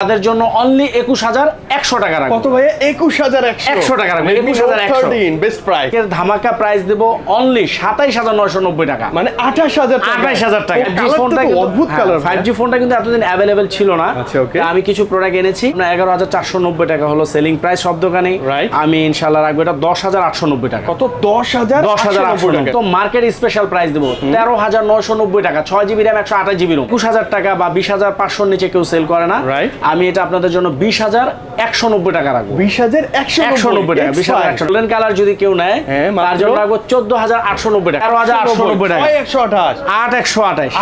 তাদের জন্য অনলি 21100 টাকা রাখবো। কত ভাইয়া? 21100 টাকা রাখবো। 21100 বেস্ট প্রাইস। এর ধামাকা প্রাইস দেব অনলি 27990 টাকা, মানে 28000 টাকা। 28000 টাকা। এই ফোনটা কিন্তু অদ্ভুত কালার। 5G ফোনটা কিন্তু এতদিন अवेलेबल ছিল না। আচ্ছা, ওকে। আমি কিছু প্রোডাক্ট এনেছি। না 11490 টাকা হলো সেলিং প্রাইস সব দোকানে। রাইট। আমি ইনশাআল্লাহ রাখবো এটা 10890 টাকা। কত? 10890 টাকা। তো মার্কেট স্পেশাল প্রাইস দেব 13990 টাকা। 6GB RAM 128GB ROM। 20000 টাকা বা 20500 এর নিচে কেউ সেল করে না। রাইট। আমি এটা আপনাদের জন্য 20190 টাকা রাখবো। 20190 টাকা। 20190 গোল্ডেন কালার যদি কেউ নেয় তার জন্য রাখবো 14890 টাকা। 13890 টাকা। 128 8128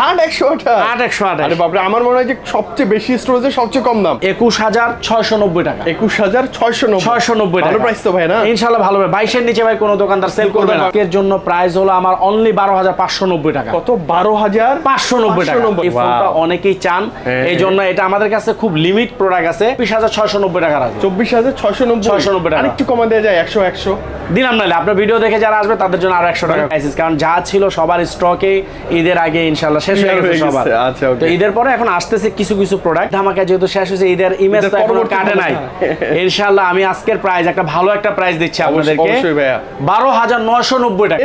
8128। আরে বাপ রে, আমার মনে হয় যে সবচেয়ে বেশি স্টোরেজে সবচেয়ে কম দাম 21690 টাকা। 21690 টাকা। ভালো প্রাইস তো ভাই না? ইনশাআল্লাহ ভালো হবে। 22 এর নিচে ভাই কোনো দোকানদার সেল করবে না। এর জন্য প্রাইস হলো আমার অনলি 12590 টাকা। কত? 12590 টাকা। এই ফোনটা অনেকেই চান, এই জন্য এটা আমাদের কাছে খুব লিমিট প্রোডাক্ট আছে। 24690 টাকা রাখবো। 24690 টাকা। আরেকটু কমা দেওয়া যায় 100 দিলাম। নাহলে আপনার ভিডিও দেখে যারা আসবে তাদের জন্য আরো 100 টাকা প্রাইসিস, কারণ যা ছিল সবার স্টকে ঈদের আগে ইনশাআল্লাহ শেষ হয়ে গেছে সবার। আচ্ছা, ওকে। তো ঈদের পরে এখন আসতেছে কিছু কিছু প্রোডাক্ট। ধামাকা যেহেতু শেষ হয়েছে, ঈদের ইমেজ তো এখনো কাটে নাই। ইনশাআল্লাহ আমি আজকের প্রাইস একটা ভালো একটা প্রাইস দিচ্ছি আপনাদেরকে। অবশ্যই ভাইয়া। 12990 টাকা।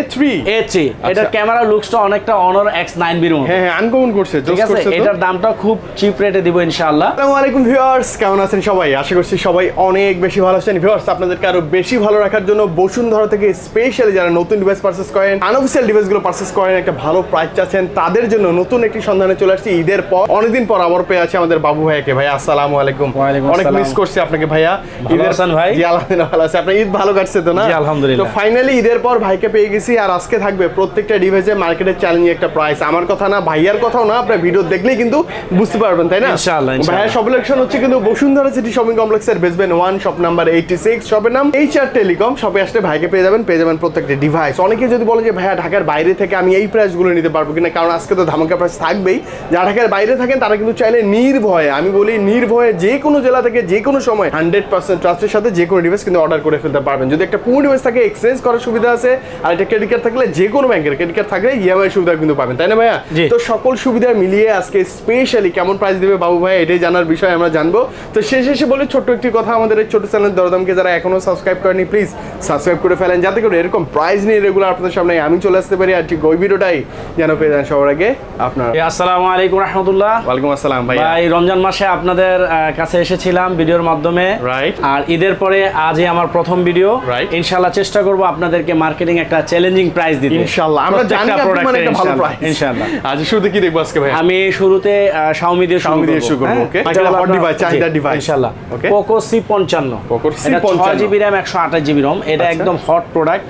A3 এটা ক্যামেরা লুকসটা অনেকটা Honor X9 বিরম। হ্যাঁ, আনকমন করছে, জোস করছে তো। এটার দামটা খুব চিপ রেটে দিব ইনশাআল্লাহ। আসসালামু আলাইকুম ভিউয়ার্স, কেমন আছেন সবাই? আশা করছি সবাই অনেক বেশি ভালো আছেন। ভিউয়ার্স, আপনাদেরকে আরো বেশি ভালো রাখার জন্য বসুন্ধরা থেকে স্পেশালি যারা নতুন ডিভাইস পারচেজ করেন, আনঅফিশিয়াল ডিভাইসগুলো পারচেজ করেন, একটা ভালো প্রাইস চাচ্ছেন, তাদের জন্য নতুন একটি সন্ধানে চলে আসছি। ঈদের পর অনেকদিন পর আবার পেয়ে আছে আমাদের বাবু ভাইয়াকে। ভাই আসসালামু আলাইকুম। অনেক মিস করছি আপনাকে ভাইয়া। ঈদের সান ভাই? জি আলহামদুলিল্লাহ ভালো আছে। আপনার ঈদ ভালো কাটছে তো না? জি আলহামদুলিল্লাহ। তো ফাইনালি ঈদের পর ভাইকে পেয়ে গেছি, আর আজকে থাকবে প্রত্যেকটা ডিভাইসে মার্কেটের চ্যালেঞ্জিং একটা প্রাইস। আমার কথা না, ভাইয়ার কথাও না, আপনার ভিডিও দেখলেই কিন্তু বুঝতে পারবেন, তাই না? ইনশাআল্লাহ। ভাইয়ার সব লোকেশন হচ্ছে কিন্তু বসুন্ধরা সিটি শপিং কমপ্লেক্সের বেসমেন্ট 1 শপ নাম্বার 86। শপের নাম HR টেলিকম। শপে আসলে ভাইকে পেয়ে যাবেন প্রত্যেকটা ডিভাইস। অনেকে যদি বলে যে ভাইয়া ঢাকার বাইরে থেকে আমি এই প্রাইসগুলো নিতে পারবো কিনা, কারণ আজকে তো ধামাকা প্রাইস থাকবেই। যারা ঢাকার বাইরে থাকেন তারা কিন্তু চাইলে নির্ভয়ে, আমি বলি নির্ভয়ে, যে কোনো জেলা থেকে যে কোনো সময় 100% ট্রাস্টের সাথে যে কোনো ডিভাইস কিন্তু অর্ডার করে ফেলতে পারবেন। যদি একটা পুরো ডিভাইস থাকে এক্সচেঞ্জ করার সুবিধা আছে, আর একটা ক্রেডিট কার্ড থাকলে যে কোনো ব্যাংকের ক্রেডিট কার্ড থাকলে EMI সুবিধা কিন্তু পাবেন, তাই না ভাইয়া? তো সকল সুবিধা মিলিয়ে আজকে স্পেশালি কেমন প্রাইস দিবে বাবু ভাই, এটাই জানার বিষয় আমরা জানবো। তো শেষে বলি ছোট্ট একটি কথা, আমাদের এই ছোট চ্যানেল দরদামকে যারা এখনো সাবস্ক্রাইব করেনি প্লিজ সাবস্ক্রাইব করে ফেলেন, যাতে করে এরকম প্রাইস নিয়ে রেগুলার আপনাদের সামনে আমি চলে আসতে পারি। আর ঠিক ওই ভিডিওটাই যেন পেয়ে যান সবার আগে আপনার। আসসালামু আলাইকুম রাহমাতুল্লাহ। ওয়ালাইকুম আসসালাম ভাই। রমজান মাসে আপনাদের কাছে এসেছিলাম ভিডিওর মাধ্যমে। রাইট। আর ঈদের পরে আজই আমার প্রথম ভিডিও। রাইট। ইনশাআল্লাহ চেষ্টা করব আপনাদেরকে মার্কেটিং একটা চ্যালেঞ্জিং প্রাইস দিতে। ইনশাআল্লাহ আমরা জানি আপনি মানে একটা ভালো প্রাইস। ইনশাআল্লাহ। আজ শুরুতে কি দেখব আজকে ভাই? আমি শুরুতে Xiaomi দিয়ে শুরু করব। ওকে। এটা হট ডিভাইস, চাহিদা ডিভাইস ইনশাআল্লাহ। ওকে। Poco C55। Poco C55 6GB RAM 128GB ROM। এটা একদম হট প্রোডাক্ট।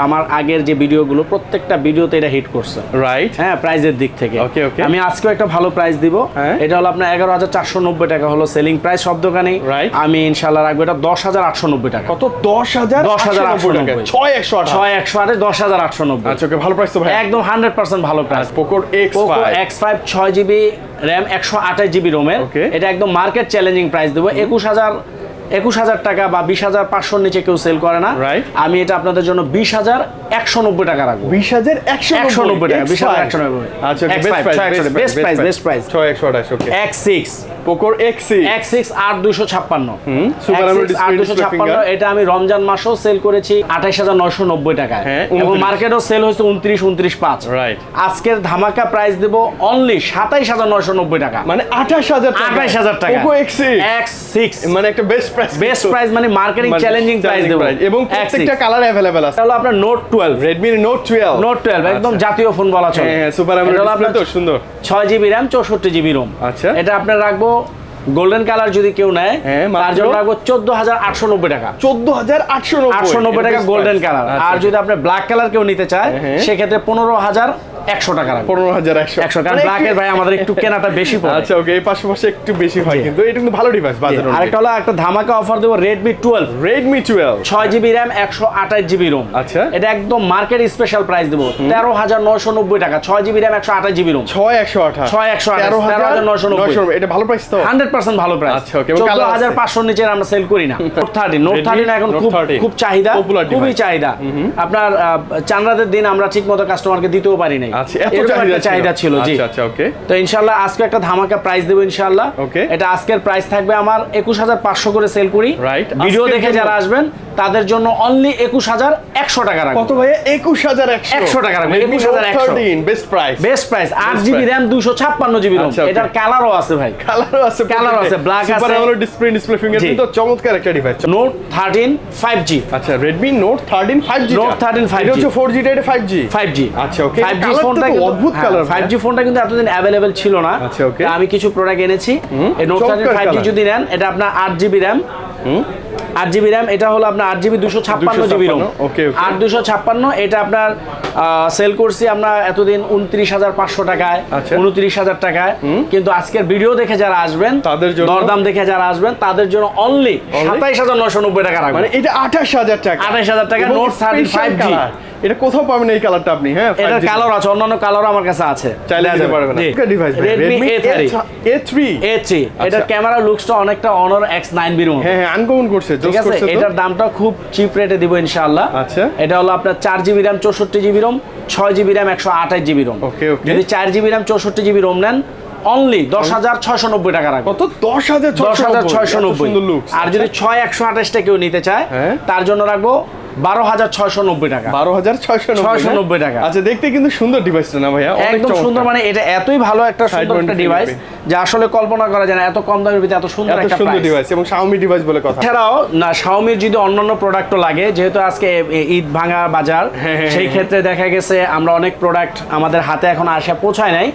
আমার আগের যে ভিডিওগুলো প্রত্যেকটা ভিডিওতে এটা হিট করছে। রাইট। হ্যাঁ, প্রাইসের দিক থেকে। ওকে ওকে। আমি আজকেও একটা ভালো প্রাইস দিব। এটা হলো আপনার 11490 টাকা হলো সেলিং প্রাইস সব দোকানে। রাইট। আমি ইনশাআল্লাহ রাখবো এটা 10890 টাকা। কত? 10890 টাকা। 6128 10890। আচ্ছা ওকে, ভালো প্রাইস তো ভাই। একদম 100% ভালো price. Poco X5 6GB RAM 128GB ROM এর। এটা একদম মার্কেট চ্যালেঞ্জিং প্রাইস দেব 21000 টাকা বা 20500 নিচে কেউ সেল করে না। আমি এটা আপনাদের জন্য 20190 টাকা রাখবো। 20190 টাকা। 20190। আচ্ছা বেস্ট প্রাইস 6128। ওকে। X6 Poco X6 8256। Super AMOLED display 8256। এটা আমি রমজান মাসেও সেল করেছি 28990 টাকায়, এবং মার্কেটেও সেল হয়েছে 29-29.5। রাইট। আজকের ধামাকা প্রাইস দেব অনলি 27990 টাকা, মানে 28000 টাকা। 28000 টাকা। Poco X6 মানে একটা বেস্ট প্রাইস, মানে মার্কেটিং চ্যালেঞ্জিং প্রাইস দেব। এবং প্রত্যেকটা কালার अवेलेबल আছে। তাহলে আপনার Note 12, Redmi Note 12 একদম জাতীয় ফোন বলা চলে। হ্যাঁ, সুপার অ্যামোলেড ডিসপ্লে তো সুন্দর। 6GB RAM 64GB ROM। আচ্ছা। এটা আপনার রাখবো গোল্ডেন কালার যদি কেউ নেয় তার জন্য রাখবো 14890 টাকা। 14890 টাকা গোল্ডেন কালার। আর যদি আপনি ব্ল্যাক কালার কেউ নিতে চায় সেক্ষেত্রে 15100 টাকা রাখবো। 15100 কারণ ব্ল্যাকের ভাই আমাদের একটু কেনাটা বেশি পড়ে। আচ্ছা ওকে, এই পাশাপাশি একটু বেশি হয়, কিন্তু এটা কিন্তু ভালো ডিভাইস বাজারে। আরেকটা হলো একটা ধামাকা অফার দেব Redmi 12 6GB RAM 128GB ROM। আচ্ছা। এটা একদম মার্কেট স্পেশাল প্রাইস দেব 13990 টাকা। 6GB RAM 128GB ROM। 13990। এটা ভালো প্রাইস তো? 100% ভালো প্রাইস। আচ্ছা ওকে। 14500 নিচে আমরা সেল করি না। Note 13 এখন খুব চাহিদা, খুবই চাহিদা। আপনার চান্দ্রাদের দিন আমরা ঠিকমতো কাস্টমারকে দিতেও পারি নাই। আচ্ছা, এত এরকম একটা চাহিদা ছিল। জি আচ্ছা ওকে। তো ইনশাআল্লাহ আজকে একটা ধামাকা প্রাইস দেব ইনশাআল্লাহ। এটা আজকের প্রাইস থাকবে আমার 21500 করে সেল করি। ভিডিও দেখে যারা আসবেন তাদের জন্য অনলি 21100 টাকা রাখবো। কত ভাই? 21100 টাকা রাখবো। 21100 best price. Best price 8GB RAM 256GB ROM। এটার কালারও আছে ভাই, কালারও আছে, ব্ল্যাক আছে, সুপার অ্যামোলেড ডিসপ্লে ফিঙ্গারপ্রিন্ট, তো চমৎকার একটা ডিভাইস। Note 13 5G। আচ্ছা, Redmi Note 13 5G। Note 13 5G এটা হচ্ছে 4G এটা 5G। 5G আচ্ছা ওকে। 5G ফোনটা কিন্তু অদ্ভুত কালার। 5G ফোনটা কিন্তু এতদিন अवेलेबल ছিল না। আচ্ছা ওকে। আমি কিছু প্রোডাক্ট এনেছি। এই Note 13 5G যদি নেন, এটা আপনার 8GB RAM। 8GB RAM, এটা হলো আপনার 8GB 256GB ROM। ওকে ওকে। 8256 এটা আপনার সেল করছি আমরা এতদিন 29500 টাকায়, 29000 টাকায়। কিন্তু আজকের ভিডিও দেখে যারা আসবেন, তাদের জন্য দরদাম দেখে যারা আসবেন তাদের জন্য অনলি 27990 টাকা রাখবেন। মানে এটা 28000 টাকা। 28000 টাকা Note 13 5G। এটা কোথাও পাবেন এই কালারটা আপনি? হ্যাঁ, এটার কালার আছে, অন্যান্য কালারও আমার কাছে আছে, চাইলে নিতে পারবেন। এটা ডিভাইস Redmi A3। এটার ক্যামেরা লুকসটা অনেকটা Honor X9 এর মতো। হ্যাঁ, আনকমন করছে, জোস করছে। এটার দামটা খুব চিপ রেটে দিব ইনশাআল্লাহ। আচ্ছা, এটা হলো আপনার 4GB RAM 64GB ROM, 6GB RAM 128GB ROM। ওকে ওকে। যদি 4GB RAM 64GB ROM নেন অনলি 10690 টাকা রাখবো। কত? 10690। আর যদি 6128 টা কেউ নিতে চায় তার জন্য রাখবো 12690 টাকা। 12690 টাকা। আচ্ছা, দেখতে কিন্তু সুন্দর ডিভাইসটা না ভাইয়া? একদম সুন্দর, মানে এটা এতই ভালো একটা সুন্দর একটা ডিভাইস যে আসলে কল্পনা করা যায় না এত কম দামের ভিতরে এত সুন্দর একটা ডিভাইস। এবং Xiaomi ডিভাইস বলে কথা। এছাড়াও না Xiaomi যদি অন্যান্য প্রোডাক্টও লাগে, যেহেতু আজকে ঈদ ভাঙা বাজার, সেই ক্ষেত্রে দেখা গেছে আমরা অনেক প্রোডাক্ট আমাদের হাতে এখন আসে পৌঁছায় নাই,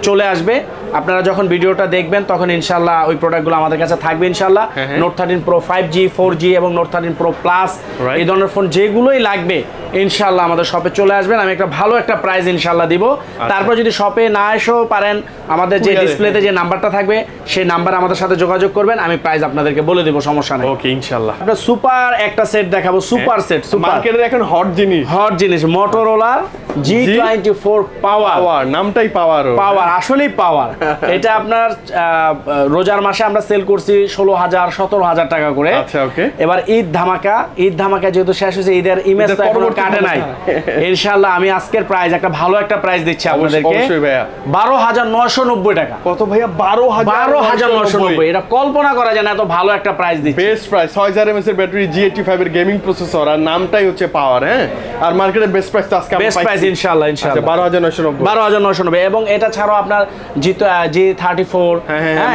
চলে আসবে। আপনারা যখন ভিডিওটা দেখবেন তখন ইনশাআল্লাহ ওই প্রোডাক্টগুলো আমাদের কাছে থাকবে ইনশাআল্লাহ। Note 13 Pro 5G 4G এবং Note 13 Pro Plus এই ধরনের ফোন যেগুলোই লাগবে ইনশাআল্লাহ আমাদের শপে চলে আসবেন। আমি একটা ভালো একটা প্রাইস ইনশাআল্লাহ দিব। তারপর যদি শপে না এসেও পারেন, আমাদের যে ডিসপ্লেতে যে নাম্বারটা থাকবে সেই নাম্বারে আমাদের সাথে যোগাযোগ করবেন, আমি প্রাইস আপনাদেরকে বলে দেব, সমস্যা নেই। ওকে ইনশাআল্লাহ। আমরা সুপার একটা সেট দেখাবো, সুপার সেট, মার্কেটের এখন হট জিনিস Motorola G24 পাওয়ার। নামটাই পাওয়ার, আসলেই পাওয়ার। এটা আপনার রোজার মাসে আমরা সেল করছি 16000 17000 টাকা করে। আচ্ছা ওকে। এবার ঈদ ধামাকা যেহেতু শেষ হয়েছে, ঈদের ইমেজ তো এখনো কাটে নাই। ইনশাআল্লাহ আমি আজকের প্রাইস একটা ভালো একটা প্রাইস দিচ্ছি আপনাদেরকে। অবশ্যই ভাইয়া। 12990 টাকা। কত ভাইয়া? 12990। এটা কল্পনা করা যায় না এত ভালো একটা প্রাইস দিচ্ছি। Best price. 6000 mAh এর ব্যাটারি, G85 এর গেমিং প্রসেসর, আর নামটাই হচ্ছে পাওয়ার। হ্যাঁ, আর মার্কেটের বেস্ট প্রাইস আজকে আমরা পাইছি ইনশাআল্লাহ। 12990। এবং এটা ছাড়াও আপনার G34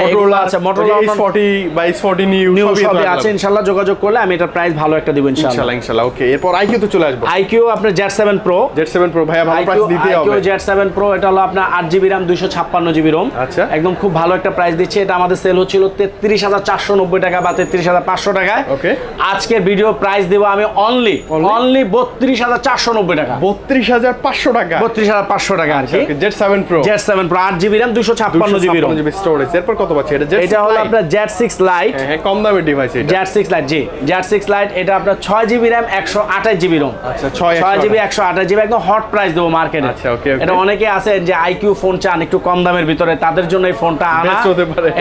Motorola আছে, Motorola H40 বা H40 নিউ সবই আছে। ইনশাআল্লাহ যোগাযোগ করলে আমি এটা প্রাইস ভালো একটা দিব ইনশাআল্লাহ। ওকে, এরপর IQ তো চলে আসবে। IQ আপনার Z7 Pro ভাইয়া ভালো প্রাইস দিতে হবে। IQ Z7 Pro এটা হলো আপনার 8GB RAM 256GB ROM। আচ্ছা, একদম খুব ভালো একটা প্রাইস দিচ্ছে। এটা আমাদের সেল হচ্ছিল 33490 টাকা বা 33500 টাকায়। ওকে, আজকের ভিডিও প্রাইস দেব আমি অনলি 32490 টাকা। 32500 টাকা। 32500 টাকা আর কি। Z7 Pro 8GB RAM 256GB ROM storage. এরপর কত পাচ্ছি? এটা হলো আপনার Z6 Lite। হ্যাঁ, কম দামের ডিভাইস এটা। Z6 Lite, জি Z6 Lite। এটা আপনার 6GB RAM 128GB ROM। আচ্ছা, 6GB 128GB একদম হট প্রাইস দেবো মার্কেটে। আচ্ছা ওকে। এটা অনেকে আছে যে IQ ফোন চান একটু কম দামের ভিতরে, তাদের জন্য এই ফোনটা আনা।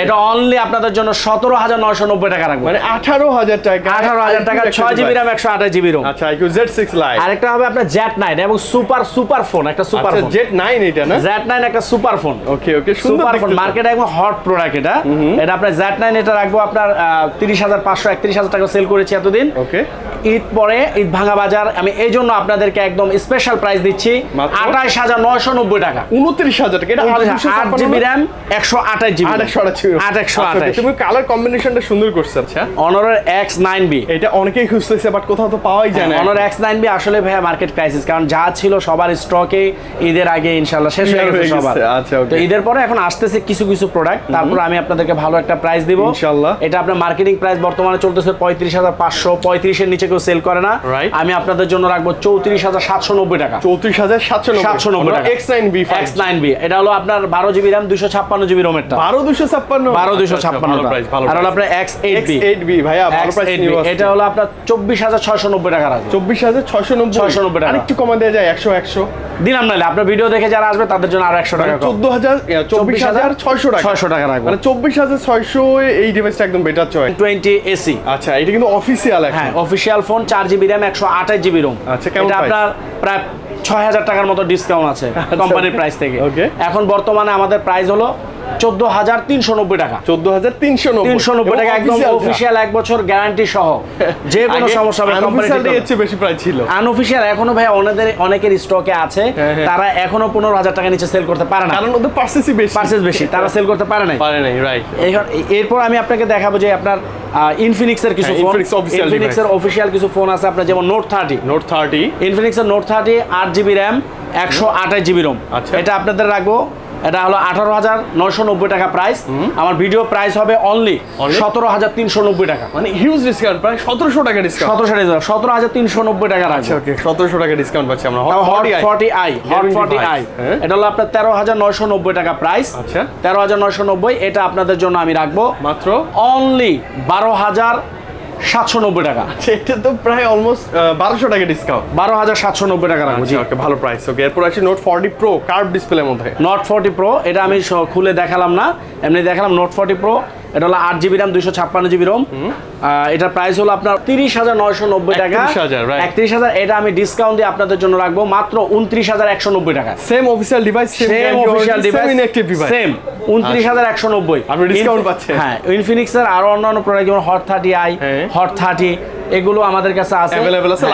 এটা অনলি আপনাদের জন্য 17990 টাকা রাখবো। মানে 18000 টাকা। 18000 টাকা 6GB RAM 128GB ROM। আচ্ছা, IQ Z6 Lite। আরেকটা হবে আপনার Z9 এবং সুপার ফোন, একটা সুপার ফোন। Z9 এটা না? Z9 একটা সুপার ফোন। ওকে ওকে, সুন্দর ফোন। মার্কেটে একদম হট প্রোডাক্ট এটা। এটা আপনার Z9 এটা রাখবো আপনার 30500 31000 টাকা সেল করেছি এতদিন। ওকে, ঈদ পরে ঈদ ভাঙা বাজার আমি এই জন্য আপনাদেরকে একদম স্পেশাল প্রাইস দিচ্ছি 28990 টাকা। 29000 টাকা। এটা 8GB RAM 128GB। 828। তুমি কালার কম্বিনেশনটা সুন্দর করছো। আচ্ছা, Honor X9B এটা অনেকেই খুঁজতেছে বাট কোথাও তো পাওয়াই যায় না। Honor X9B আসলে ভাই মার্কেট ক্রাইসিস, কারণ যা ছিল সবার স্টকে ঈদের আগে ইনশাআল্লাহ শেষ হয়ে গেছে সবার। আচ্ছা ওকে। তো ঈদের পরে এখন আসতেছে কিছু প্রোডাক্ট, তারপর আমি আপনাদেরকে ভালো একটা প্রাইস দিব ইনশাআল্লাহ। এটা আপনার মার্কেটিং প্রাইস বর্তমানে চলতেছে 35500, 35 এর নিচে কেউ সেল করে না। আমি আপনাদের জন্য রাখবো 34790 টাকা। 34790 টাকা। X9B। এটা হলো আপনার 12GB RAM 256GB ROM এরটা। 12256 price ভালো। আর হলো আপনার X8B ভাইয়া ভালো প্রাইস নিও। এটা হলো আপনার 24690 টাকা রাখবো। 24690 টাকা। আরেকটু কমা দেয়া যায় 100 দিলাম নালে আপনার ভিডিও দেখে যারা আসবে তাদের জন্য আরো 100 টাকা। 24600 টাকা। 600 টাকা রাখবো। মানে 24600 এই ডিভাইসটা একদম বেটার চয়েস। 20 AC। আচ্ছা, এটা কিন্তু অফিশিয়াল। হ্যাঁ, official phone 4GB RAM 128GB ROM। আচ্ছা, এটা আপনার প্রায় 6000 টাকার মতো ডিসকাউন্ট আছে কোম্পানির প্রাইস থেকে। এখন বর্তমানে আমাদের প্রাইস হলো 14390 টাকা। 14390 টাকা, একদম অফিশিয়াল 1 বছর গ্যারান্টি সহ। যে কোনো সমস্যা হবে কোম্পানি থেকে বেশি প্রাইস ছিল। আনঅফিশিয়াল এখনো ভাই অনেকের স্টকে আছে, তারা এখনো 15000 টাকা নিচে সেল করতে পারে না, কারণ ওদের পারচেস বেশি, তারা সেল করতে পারে নাই, রাইট। এরপর আমি আপনাকে দেখাবো যে আপনার ইনফিনিক্সের কিছু ফোন, ইনফিনিক্সের অফিশিয়াল কিছু ফোন আছে আপনার, যেমন note 30, ইনফিনিক্সের note 30 8GB RAM 128GB ROM। এটা আপনাদের রাখবো, এটা হলো 18990 টাকা প্রাইস। আমার ভিডিও প্রাইস হবে অনলি 17390 টাকা, মানে হিউজ ডিসকাউন্ট, প্রায় 1700 টাকা ডিসকাউন্ট। 17390 টাকা রাখবো। ওকে, 1700 টাকা ডিসকাউন্ট পাচ্ছি আমরা। হট 40i এটা হলো আপনার 13990 টাকা প্রাইস। আচ্ছা, 13990। এটা আপনাদের জন্য আমি রাখবো মাত্র অনলি 12790 টাকা। এটা তো প্রায় অলমোস্ট 1200 টাকা ডিসকাউন্ট। 12790 টাকা রাখবো। জি, ওকে, ভালো প্রাইস। ওকে, এরপর আছে নোট 40 প্রো কার্ভ ডিসপ্লের মধ্যে। নোট 40 প্রো এটা আমি খুলে দেখালাম না, এমনি দেখালাম। নোট 40 প্রো এটা হলো 8GB RAM 256GB ROM। এটার প্রাইস হলো আপনার 30990 টাকা। 31000। এটা আমি ডিসকাউন্ট দিয়ে আপনাদের জন্য রাখবো মাত্র 29190 টাকা। Same official device, same official device, inactive device, same 29190। আপনি ডিসকাউন্ট পাচ্ছেন। হ্যাঁ, ইনফিনিক্সের আরো অন্যান্য প্রোডাক্ট যেমন হট 30i, হট 30 এগুলো আমাদের কাছে আছে, अवेलेबल আছে,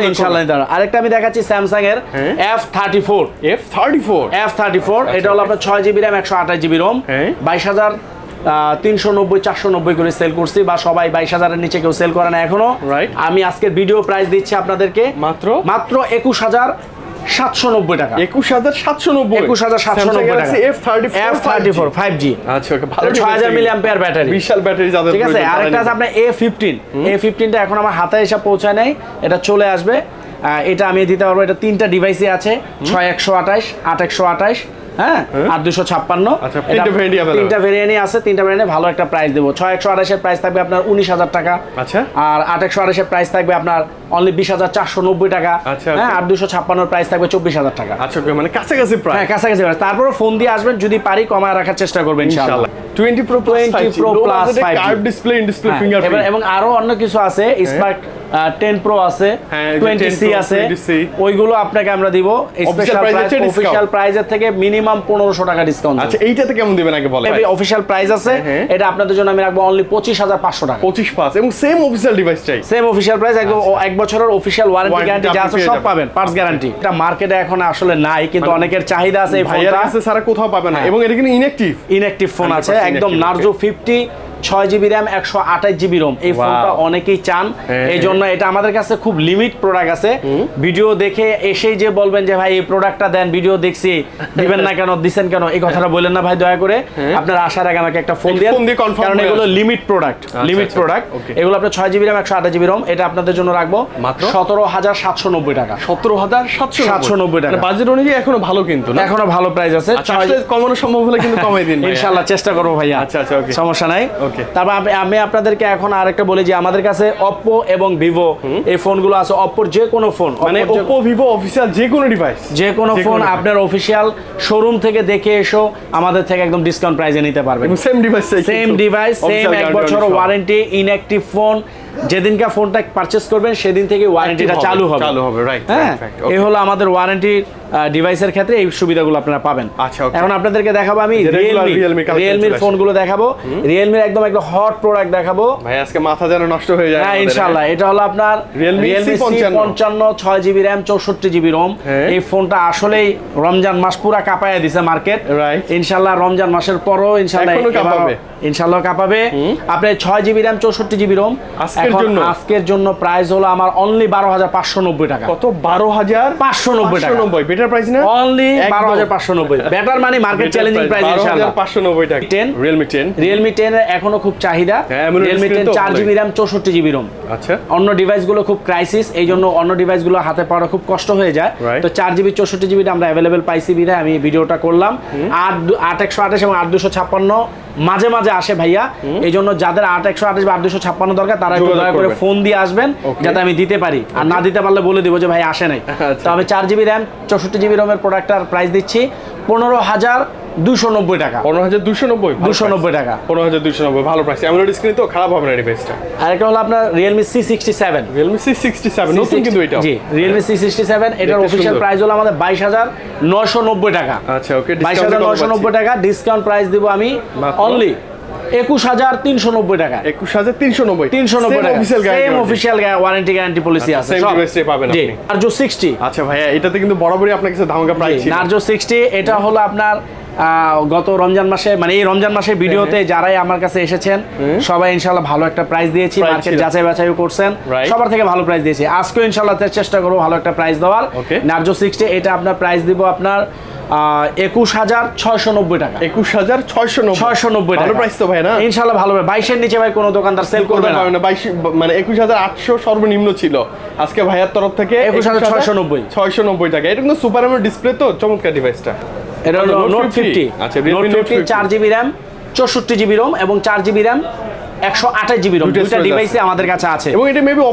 ইনশাআল্লাহ। আরেকটা আমি দেখাচ্ছি স্যামসাং এর F34। এটা হলো আপনার 6GB RAM 128GB ROM। 22390 490 করে সেল করছি, বা সবাই 22000 এর নিচে কেউ সেল করে না এখনো। আমি আজকের ভিডিও প্রাইস দিচ্ছি আপনাদেরকে মাত্র 21790 টাকা। 21790 টাকা। F34 5G। আচ্ছা, ওকে, ভালো। 6000 mAh ব্যাটারি, বিশাল ব্যাটারি যাদের। ঠিক আছে। আরেকটা আছে আপনার A15 টা এখন আমার হাতে এসে পৌঁছায় নাই, এটা চলে আসবে। এটা আমি দিতে পারবো। এটা 3টা ডিভাইসে আছে, 6128, 8128, হ্যাঁ, আর 256। আচ্ছা, তিনটা ভেরিয়েন্টই আছে, তিনটা ভেরিয়েন্টে ভালো একটা প্রাইস দেবো। 6128 এর প্রাইস থাকবে আপনার 19000 টাকা। আচ্ছা, আর 8128 এর প্রাইস থাকবে আপনার অনলি 20490 টাকা। হ্যাঁ, আর 256 এর প্রাইস থাকবে 24000 টাকা। আচ্ছা, মানে কাছাকাছি প্রাইস। হ্যাঁ, কাছাকাছি প্রাইস। তারপরও ফোন দিয়ে আসবেন, যদি পারি কমায় রাখার চেষ্টা করবেন ইনশাআল্লাহ। 20 Pro Plus 5G curve display, in display fingerprint, এবং আরো অন্য কিছু আছে। স্পার্ক 10 Pro আছে, 20C আছে, ওইগুলো আপনাকে আমরা দিব স্পেশাল প্রাইস। অফিশিয়াল প্রাইসের থেকে মিনিমাম 1500 টাকা ডিসকাউন্ট। আচ্ছা, এইটাতে কেমন দিবেন আগে বলেন। এই অফিশিয়াল প্রাইস আছে, এটা আপনাদের জন্য আমি রাখবো অনলি 25500 টাকা। 25 এবং সেম অফিশিয়াল ডিভাইস চাই, সেম অফিশিয়াল প্রাইস, একদম 1 বছরের অফিশিয়াল ওয়ারেন্টি গ্যারান্টি যা আছে সব পাবেন, পার্টস গ্যারান্টি। এটা মার্কেটে এখন আসলে নাই, কিন্তু অনেকের চাহিদা আছে এই ফোনটা, আছে সারা কোথাও পাবেন না। এবং এটা কিন্তু ইনঅ্যাকটিভ ফোন আছে, একদম Narzo 50 6GB RAM 128GB ROM। এই ফোনটা অনেকেই চান, এই জন্য এটা আমাদের কাছে খুব লিমিট প্রোডাক্ট আছে। ভিডিও দেখে এসেই যে বলবেন যে ভাই এই প্রোডাক্টটা দেন, ভিডিও দেখছি দিবেন না কেন, দিবেন কেন, এই কথাটা বলেন না ভাই, দয়া করে। আপনার আসার আগে আমাকে একটা ফোন দিয়ে, কারণ এগুলো লিমিট প্রোডাক্ট, এগুলো আপনার 6GB RAM 128GB ROM। এটা আপনাদের জন্য রাখবো মাত্র 17790 টাকা। 17790 টাকা বাজেট অনুযায়ী এখনো ভালো, কিন্তু এখনো ভালো প্রাইস আছে। কমানো সম্ভব হলে কিন্তু কমাই দিন ইনশাআল্লাহ, চেষ্টা করবো ভাইয়া। আচ্ছা, ওকে, সমস্যা নাই। তারপর আমি আপনাদেরকে এখন আরেকটা বলি যে আমাদের কাছে Oppo এবং Vivo এই ফোনগুলো আছে। Oppo যে কোনো ফোন, মানে Oppo Vivo অফিশিয়াল যে কোনো ডিভাইস, যে কোনো ফোন আপনার অফিশিয়াল শোরুম থেকে দেখে এসো আমাদের থেকে একদম ডিসকাউন্ট প্রাইসে নিতে পারবেন। সেম ডিভাইস, সেম 1 বছর ওয়ারেন্টি, ইনঅ্যাকটিভ ফোন। যেদিনকে ফোনটা পারচেজ করবেন সেদিন থেকে ওয়ারেন্টিটা চালু হবে, রাইট। হ্যাঁ, এই হলো আমাদের ওয়ারেন্টি ডিভাইসের ক্ষেত্রে এই সুবিধাগুলো আপনারা পাবেন। আচ্ছা, এখন আপনাদেরকে দেখাবো আমি রিয়েলমির ফোনগুলো দেখাবো। রিয়েলমির একদম একটা হট প্রোডাক্ট দেখাবো ভাই, আজকে মাথা যেন নষ্ট হয়ে যায়। হ্যাঁ, ইনশাআল্লাহ। এটা হলো আপনার Realme C55 6GB RAM 64GB ROM। এই ফোনটা আসলেই রমজান মাস পুরা কাঁপায় দিছে মার্কেট, ইনশাআল্লাহ। রমজান মাসের পরও ইনশাআল্লাহ কাঁপাবে। আপনার 6GB RAM 64GB ROM আজকের জন্য প্রাইস হলো আমার অনলি 12590 টাকা। কত? 12590 টাকা। বেটার প্রাইস না? অনলি 12590। বেটার মানে মার্কেট চ্যালেঞ্জিং প্রাইস ইনশাআল্লাহ। 12590 টাকা। Realme 10 এর এখনো খুব চাহিদা। Realme 10 4GB RAM 64GB ROM। আচ্ছা, অন্য ডিভাইসগুলো খুব ক্রাইসিস, এই জন্য অন্য ডিভাইসগুলো হাতে পাওয়া খুব কষ্ট হয়ে যায়। তো 4GB 64GB আমরা अवेलेबल পাইছি বিধায় আমি ভিডিওটা করলাম। 8128 এবং 8256 মাঝে মাঝে আসে ভাইয়া, এই জন্য যাদের 8128 বা 8256 দরকার তারা একটু দয়া করে ফোন দিয়ে আসবেন, যাতে আমি দিতে পারি। আর না দিতে পারলে বলে দিব যে ভাই আসে নাই। তো আমি 4GB RAM 64GB ROM এর প্রোডাক্টটার প্রাইস দিচ্ছি 15000 290 টাকা। 15290 290 টাকা। 15290 ভালো প্রাইস। অ্যামোলেড স্ক্রিন তো খারাপ হবে না ডিভাইসটা। আর একটা হলো আপনার Realme C67। Realme C67 নতুন কিন্তু এটা। জি, Realme C67 এটার অফিশিয়াল প্রাইস হলো আমাদের 22990 টাকা। আচ্ছা ওকে, 22990 টাকা ডিসকাউন্ট প্রাইস দিব আমি অনলি 21390 টাকা। 21390 390 টাকা। Same official warranty guarantee policy আছে সব ডিভাইসে পাবেন আপনি। Narzo 60। আচ্ছা ভাইয়া, এটাতে কিন্তু বরাবরই আপনার কাছে ধামাকা প্রাইস ছিল। Narzo 60 এটা হলো আপনার গত রমজান মাসে, মানে এই রমজান মাসের ভিডিওতে যারাই আমার কাছে এসেছেন সবাই ইনশাআল্লাহ ভালো একটা প্রাইস দিয়েছি, মার্কেট যাচাই বাছাইও করছেন, সবার থেকে ভালো প্রাইস দিয়েছি। আজকেও ইনশাআল্লাহ চেষ্টা করব ভালো একটা প্রাইস দেওয়ার। Narzo 60 এটা আপনার প্রাইস দিব আপনার 21690 টাকা। 21690 টাকা। ভালো প্রাইস তো ভাই না? ইনশাআল্লাহ ভালো। 22 এর নিচে ভাই কোনো দোকানদার সেল করবে না। 22 মানে 21800 সর্বনিম্ন ছিল। আজকে ভাইয়ার তরফ থেকে 21690 টাকা। এটা কিন্তু সুপার অ্যামোলেড ডিসপ্লে তো, চমৎকার ডিভাইসটা। এটা হলো Note 50। আচ্ছা, Note 50 4GB RAM 64GB ROM এবং 4GB RAM 128GB ROM দুটো ডিভাইসে আমাদের কাছে আছে। এবং এটা মেবি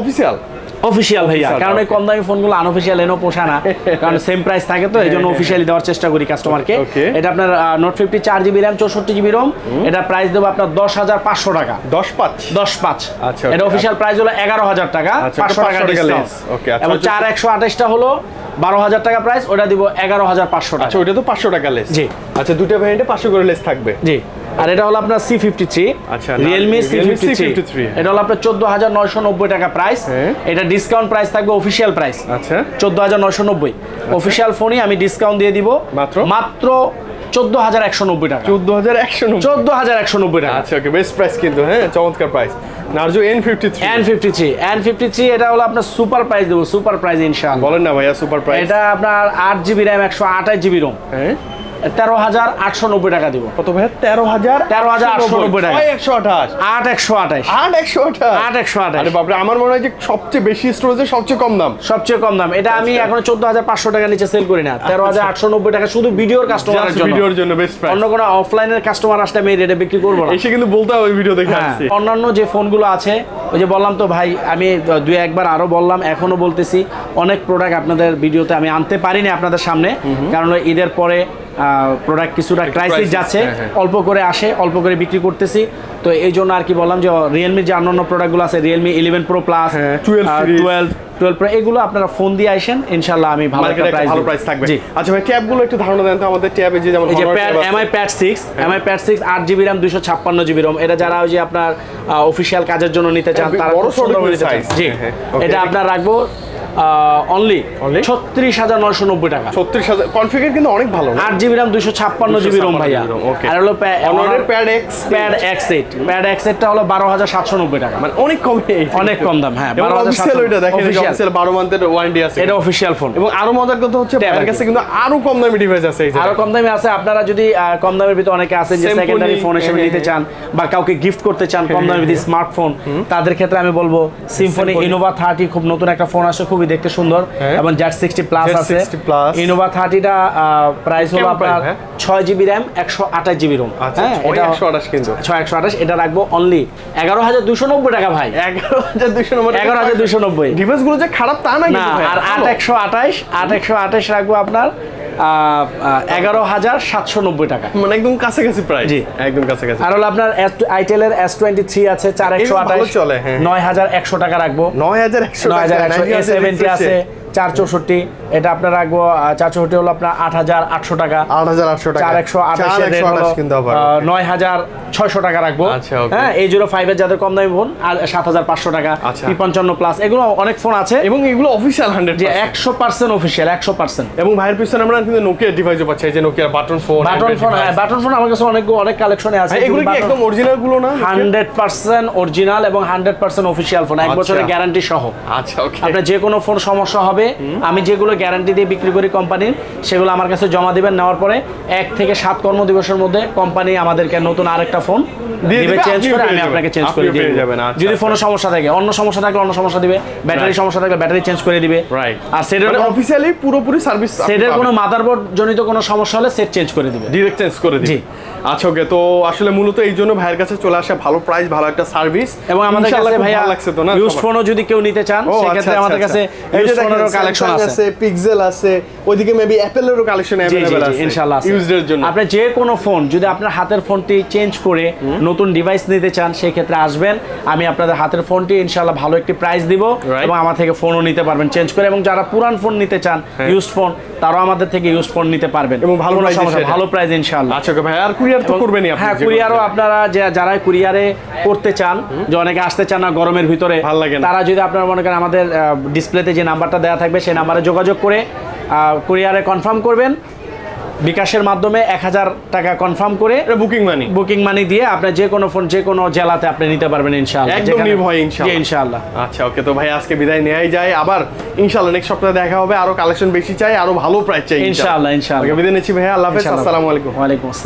অফিশিয়াল ভাইয়া, কারণ এই কম দামি ফোনগুলো আনঅফিশিয়াল এনো পোষায় না, কারণ সেম প্রাইস থাকে তো, এইজন্য অফিশিয়ালি দেওয়ার চেষ্টা করি কাস্টমারকে। এটা আপনার Note 50 4GB RAM 64GB ROM, এটা প্রাইস দেব আপনার 10500 টাকা। 10500। আচ্ছা, এটা অফিশিয়াল প্রাইস হলো 11000 টাকা, 500 টাকা ডিসকাউন্ট। ওকে, এবং 4128 টা হলো 12000 টাকা প্রাইস, ওটা দিব 11500 টাকা। আচ্ছা, ওটা তো 500 টাকা লেস। জি। আচ্ছা, দুটো ভ্যারিয়েন্টে 500 করে লেস থাকবে। জি। আর এটা হলো আপনার C53। আচ্ছা, Realme C53 এটা হলো আপনার 14990 টাকা প্রাইস। এটা ডিসকাউন্ট প্রাইস থাকবে অফিশিয়াল প্রাইস। আচ্ছা, 14990। অফিশিয়াল ফোনই আমি ডিসকাউন্ট দিয়ে দিব মাত্র 14190 টাকা। 14190 টাকা। আচ্ছা ওকে, বেস্ট প্রাইস কিন্তু। হ্যাঁ, চমৎকার প্রাইস। Narzo N53 এটা হলো আপনার সুপার প্রাইস দেব, সুপার প্রাইস ইনশাআল্লাহ। বলেন না ভাইয়া সুপার প্রাইস। এটা আপনার 8GB RAM 128GB ROM। হ্যাঁ, 13890 টাকা দিব। কত ভাই? 13890 টাকা। 828। আরে বাপ রে, আমার মনে হয় যে সবচেয়ে বেশি স্টোরেজে সবচেয়ে কম দাম। এটা আমি এখন 14500 টাকা নিচে সেল করি না। 13890 টাকা শুধু ভিডিওর কাস্টমারের জন্য। ভিডিওর জন্য বেস্ট প্রাইস। অন্য কোনো অফলাইনের কাস্টমার আসলে আমি রেটে বিক্রি করব না। এসে কিন্তু বলতে হবে ভিডিও দেখে আসছি। অন্যান্য যে ফোনগুলো আছে, ওই যে বললাম তো ভাই, আমি দুই একবার আরো বললাম, এখনো বলতেছি, অনেক প্রোডাক্ট আপনাদের ভিডিওতে আমি আনতে পারিনি আপনাদের সামনে, কারণ ঈদের পরে প্রোডাক্ট কিছুটা ক্রাইসিস যাচ্ছে, অল্প করে আসে, অল্প করে বিক্রি করতেছি। তো এই জন্য আর কি বললাম যে রিয়েলমির যে অন্যান্য প্রোডাক্টগুলো আছে, Realme 11 Pro Plus, 12 Pro, এগুলো আপনারা ফোন দিয়ে আসেন, ইনশাআল্লাহ আমি ভালো প্রাইস থাকবে। আচ্ছা ভাই, ট্যাবগুলো একটু ধারণা দেন তো আমাদের। ট্যাবে যে যেমন MI Pad 6 8GB RAM 256GB ROM, এটা যারা ওই যে আপনার অফিশিয়াল কাজের জন্য নিতে চান তারা জি, এটা আপনার রাখবো অনলি 36990 টাকা। 36000 কনফিগার কিন্তু অনেক ভালো। 8GB RAM 256GB ROM ভাইয়া। আর হলো Honor Pad X8 টা হলো 12790 টাকা। মানে অনেক কম দাম। হ্যাঁ, 12700। এটা দেখেন, অফিশিয়াল 12 মান্থের ওয়ারেন্টি আছে। এটা অফিশিয়াল ফোন। এবং আরো মজার কথা হচ্ছে আপনার কাছে কিন্তু আরো কম দামি ডিভাইস আছে। আরো কম দামি আছে। আপনারা যদি কম দামের ভিতরে অনেকে আছে যে সেকেন্ডারি ফোন হিসেবে নিতে চান বা কাউকে গিফট করতে চান কম দামের ভিতরে স্মার্টফোন, তাদের ক্ষেত্রে আমি বলবো Symphony Innova 30 খুব নতুন একটা ফোন আসছে, খুবই দেখতে সুন্দর, এবং Z60 Plus আছে। Innova 30 টা প্রাইস হলো আপনার 6GB RAM 128GB ROM। হ্যাঁ, এটা 128 কিন্তু 128। এটা রাখবো অনলি 11290 টাকা ভাই। 11290। ডিভাইসগুলো যে খারাপ তা না কিন্তু। আর 8128 রাখবো আপনার 11790 টাকা। মানে একদম কাছাকাছি প্রাইস। জি, একদম কাছাকাছি। আর হলো আপনার Itel এর S23 আছে 4128 চলে। 9100 টাকা রাখবো। 9100 A70 আছে 464, এটা আপনার রাখবো 464 হলো আপনার 8800 টাকা। 428 কিন্তু আবার 9600 টাকা রাখবো। হ্যাঁ, A05 এর যাদের কম দামি ফোন আর 7500 টাকা। P55 প্লাস, এগুলো অনেক ফোন আছে এবং এগুলো অফিশিয়াল 100% অফিশিয়াল 100%। এবং ভাইয়ের পিছনে আমরা কিন্তু নোকিয়া ডিভাইসও পাচ্ছি, যে নোকিয়া বাটন ফোন। হ্যাঁ, বাটন ফোন আমার কাছে অনেক কালেকশনে আছে। এগুলো কি একদম অরিজিনাল গুলো না? 100% অরিজিনাল এবং 100% অফিশিয়াল ফোন, 1 বছরের গ্যারান্টি সহ। আচ্ছা ওকে। আপনার যে কোনো ফোন সমস্যা হবে, আমি যেগুলো গ্যারান্টি দিয়ে বিক্রি করি কোম্পানির, সেগুলো আমার কাছে জমা দিবেন। নেওয়ার পরে 1 থেকে 7 কর্মদিবসের মধ্যে কোম্পানি আমাদেরকে নতুন আরেকটা ফোন দিবে, চেঞ্জ করে আমি আপনাকে চেঞ্জ করে দিয়ে দেব। যদি ফোনের সমস্যা থাকে, অন্য সমস্যা থাকলে অন্য সমস্যা দিবে, ব্যাটারি সমস্যা থাকলে ব্যাটারি চেঞ্জ করে দিবে। আর সেটার অফিশিয়ালি পুরোপুরি সার্ভিস, সেটার কোনো মাথা মাদারবোর্ড জনিত কোনো সমস্যা হলে সেট চেঞ্জ করে দিবে, ডাইরেক্ট চেঞ্জ করে দিবে। জি। আচ্ছা ওকে, তো আসলে মূলত এই জন্য ভাইয়ের কাছে চলে আসা, ভালো প্রাইস, ভালো একটা সার্ভিস, এবং আমাদের কাছে ভাইয়া লাগছে তো না ইউজ ফোনও যদি কেউ নিতে চান সেক্ষেত্রে আমাদের কাছে ইউজ ফোনেরও কালেকশন আছে, পিক্সেল আছে, ওইদিকে মেবি অ্যাপেলেরও কালেকশন अवेलेबल আছে ইনশাআল্লাহ আছে ইউজদের জন্য। আপনি যে কোনো ফোন যদি আপনার হাতের ফোনটি চেঞ্জ করে নতুন ডিভাইস নিতে চান সেই ক্ষেত্রে আসবেন, আমি আপনাদের হাতের ফোনটি ইনশাআল্লাহ ভালো একটি প্রাইস দিব এবং আমার থেকে ফোনও নিতে পারবেন চেঞ্জ করে, এবং যারা পুরান ফোন নিতে চান ইউজ ফোন তারাও আমাদের থেকে ইউজ ফোন নিতে পারবেন এবং ভালো প্রাইস, ভালো প্রাইস ইনশাআল্লাহ। আচ্ছা ওকে ভাই, আর কুরিয়ার তো করবেনই আপনি? হ্যাঁ, কুরিয়ারও আপনারা যারা কুরিয়ারে করতে চান, যে অনেকে আসতে চান না গরমের ভিতরে, ভালো লাগে না, তারা যদি আপনারা মনে করেন আমাদের ডিসপ্লেতে যে নাম্বারটা দেওয়া থাকবে সেই নাম্বারে যোগাযোগ করে কুরিয়ারে কনফার্ম করবেন, বিকাশের মাধ্যমে 1000 টাকা কনফার্ম করে বুকিং মানি দিয়ে আপনি যে কোনো ফোন যে কোনো জেলাতে আপনি নিতে পারবেন ইনশাআল্লাহ, একদম নির্ভয় ইনশাআল্লাহ। জি ইনশাআল্লাহ। আচ্ছা ওকে, তো ভাই আজকে বিদায় নেওয়াই যায়, আবার ইনশাআল্লাহ নেক্সট সপ্তাহে দেখা হবে, আরো কালেকশন বেশি চাই, আরো ভালো প্রাইস চাই ইনশাআল্লাহ। ওকে বিদায় নিচ্ছি ভাইয়া, আল্লাহ হাফেজ, আসসালামু আলাইকুম। ওয়া আলাইকুম আসসালাম।